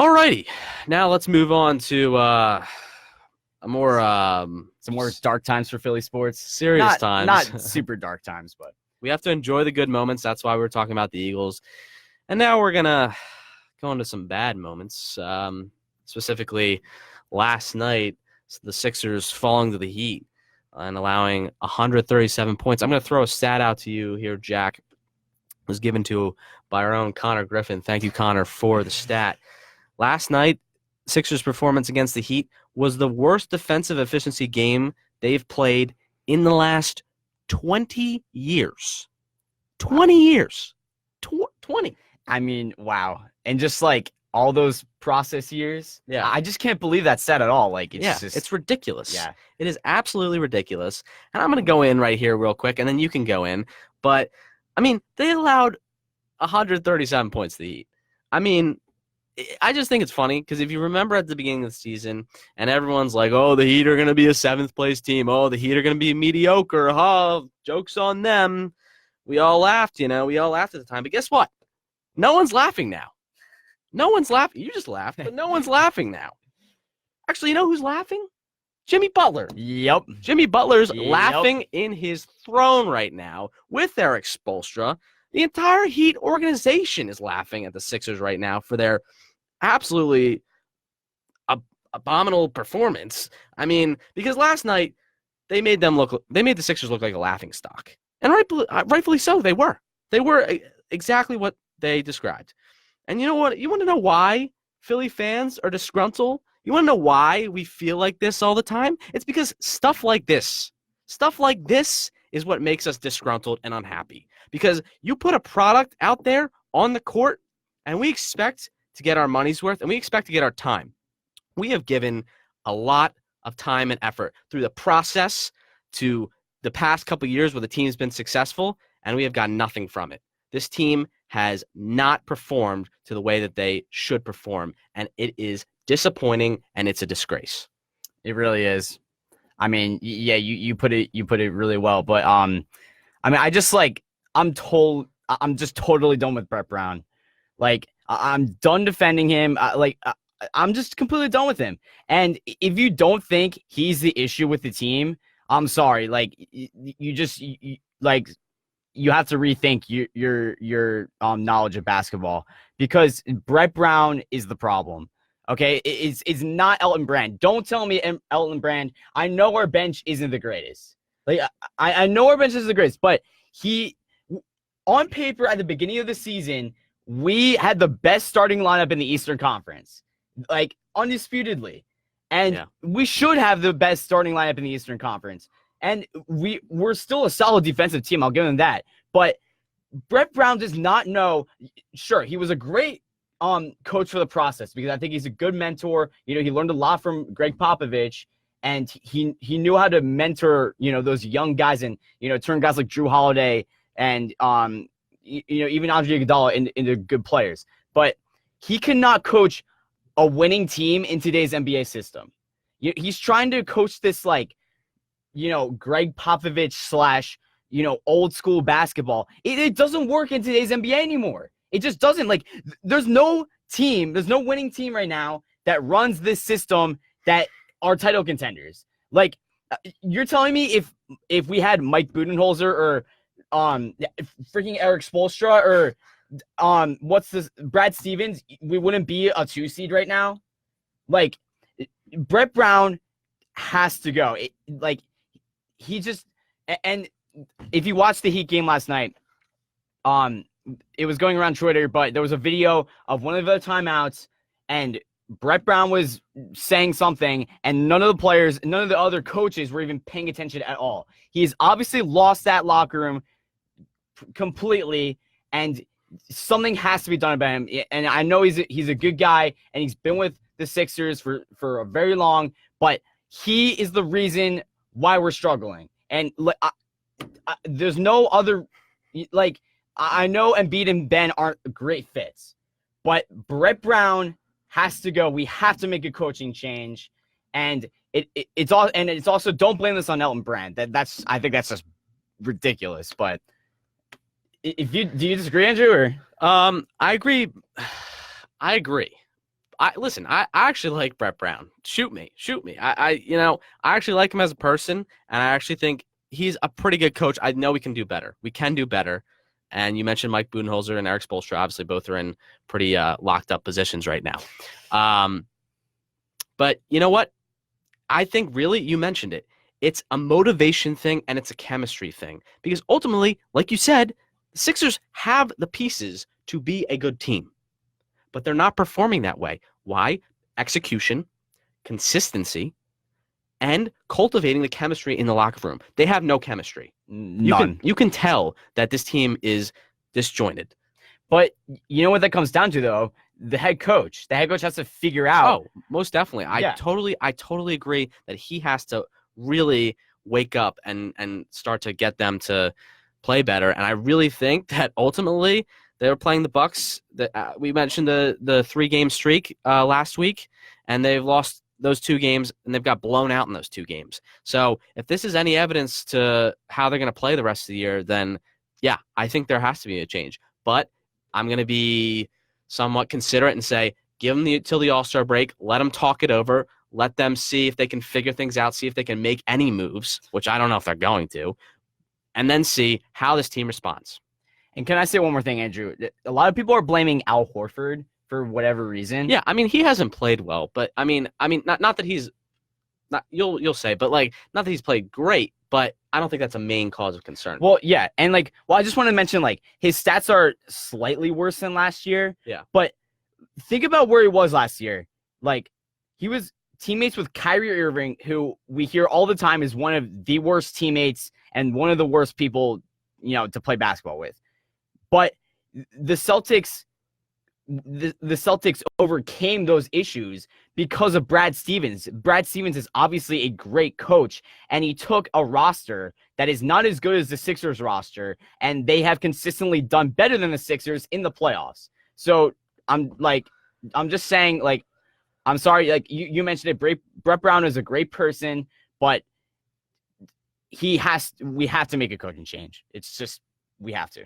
Alrighty, now let's move on to a more Some more dark times for Philly sports. serious times. Not super dark times, but We have to enjoy the good moments. That's why we're talking about the Eagles. And now we're gonna go into some bad moments. Specifically, last night, the Sixers falling to the Heat and allowing 137 points. I'm gonna throw a stat out to you here, Jack. It was given to by our own Connor Griffin. Thank you, Connor, for the stat. Last night, Sixers' performance against the Heat was the worst defensive efficiency game they've played in the last 20 years. 20 years. 20. I mean, wow. And just like all those process years, Yeah. I just can't believe that stat at all. Like, It's ridiculous. Yeah. It is absolutely ridiculous. And I'm going to go in right here real quick, and then you can go in. But, I mean, they allowed 137 points to the Heat. I mean, I just think it's funny because if you remember at the beginning of the season and everyone's like, oh, the Heat are going to be a 7th place team. Oh, the Heat are going to be mediocre. Oh, joke's on them. We all laughed, We all laughed at the time. But guess what? No one's laughing now. No one's laughing. You just laughed, but no one's laughing now. Actually, you know who's laughing? Jimmy Butler. Yep. Jimmy Butler's Yep. laughing in his throne right now with Eric Spoelstra. The entire Heat organization is laughing at the Sixers right now for their absolutely abominable performance. I mean, because last night they made the Sixers look like a laughing stock, and rightfully so. They were exactly what they described. And you know what? You want to know why Philly fans are disgruntled? You want to know why we feel like this all the time? It's because stuff like this is what makes us disgruntled and unhappy. Because you put a product out there on the court, and we expect to get our money's worth, and we expect to get our time. We have given a lot of time and effort through the process to the past couple of years where the team's been successful, and we have gotten nothing from it. This team has not performed to the way that they should perform, and it is disappointing, and it's a disgrace. It really is. I mean, yeah, you put it really well, but I mean, I'm just totally done with Brett Brown. Like, I'm done defending him. I'm just completely done with him. And if you don't think he's the issue with the team, I'm sorry. Like, you have to rethink your knowledge of basketball, because Brett Brown is the problem. Okay, it's not Elton Brand. Don't tell me Elton Brand. I know our bench isn't the greatest. Like, I know our bench isn't the greatest, but on paper at the beginning of the season, we had the best starting lineup in the Eastern Conference, like, undisputedly. And we should have the best starting lineup in the Eastern Conference. And we're still a solid defensive team. I'll give him that. But Brett Brown does not know. Sure, he was a great coach for the process, because I think he's a good mentor. He learned a lot from Greg Popovich, and he knew how to mentor, those young guys, and, turn guys like Drew Holiday and even Andre Iguodala into good players. But he cannot coach a winning team in today's NBA system. He's trying to coach this, like, Greg Popovich / old school basketball. It doesn't work in today's NBA anymore. It just doesn't. Like, there's no winning team right now that runs this system that are title contenders. Like, you're telling me if we had Mike Budenholzer or freaking Eric Spoelstra or Brad Stevens, we wouldn't be a 2 seed right now? Like, Brett Brown has to go. And if you watched the Heat game last night, it was going around Twitter, but there was a video of one of the timeouts, and Brett Brown was saying something, and none of the other coaches were even paying attention at all. He's obviously lost that locker room completely, and something has to be done about him. And I know he's a good guy, and he's been with the Sixers for a very long, but he is the reason why we're struggling. And there's no other, like, I know Embiid and Ben aren't great fits, but Brett Brown has to go. We have to make a coaching change, and it's also, don't blame this on Elton Brand. I think that's just ridiculous. But do you disagree, Andrew? Or I agree. I actually like Brett Brown. Shoot me. I actually like him as a person, and I actually think he's a pretty good coach. I know we can do better. We can do better. And you mentioned Mike Budenholzer and Eric Spoelstra. Obviously, both are in pretty locked up positions right now. But you know what? I think really, you mentioned it. It's a motivation thing and it's a chemistry thing. Because ultimately, like you said, the Sixers have the pieces to be a good team. But they're not performing that way. Why? Execution, consistency, and cultivating the chemistry in the locker room. They have no chemistry. None. You can tell that this team is disjointed. But you know what that comes down to, though? The head coach. The head coach has to figure out. Oh, most definitely. Yeah. I totally agree that he has to really wake up and start to get them to play better. And I really think that ultimately they were playing the Bucks. We mentioned the 3-game streak last week, and they've lost those 2 games, and they've got blown out in those 2 games. So if this is any evidence to how they're going to play the rest of the year, then yeah, I think there has to be a change. But I'm going to be somewhat considerate and say, give them till the All-Star break, let them talk it over, let them see if they can figure things out, see if they can make any moves, which I don't know if they're going to, and then see how this team responds. And can I say one more thing, Andrew? A lot of people are blaming Al Horford for whatever reason. Yeah, I mean, he hasn't played well, but I mean, not that he's not, you'll say, but like, not that he's played great, but I don't think that's a main cause of concern. Well, yeah, and I just want to mention, his stats are slightly worse than last year. Yeah. But think about where he was last year. He was teammates with Kyrie Irving, who we hear all the time is one of the worst teammates and one of the worst people, to play basketball with. But the Celtics overcame those issues because of Brad Stevens. Brad Stevens is obviously a great coach, and he took a roster that is not as good as the Sixers roster, and they have consistently done better than the Sixers in the playoffs. So I'm just saying, I'm sorry, you mentioned it. Brett Brown is a great person, but we have to make a coaching change. It's just, we have to.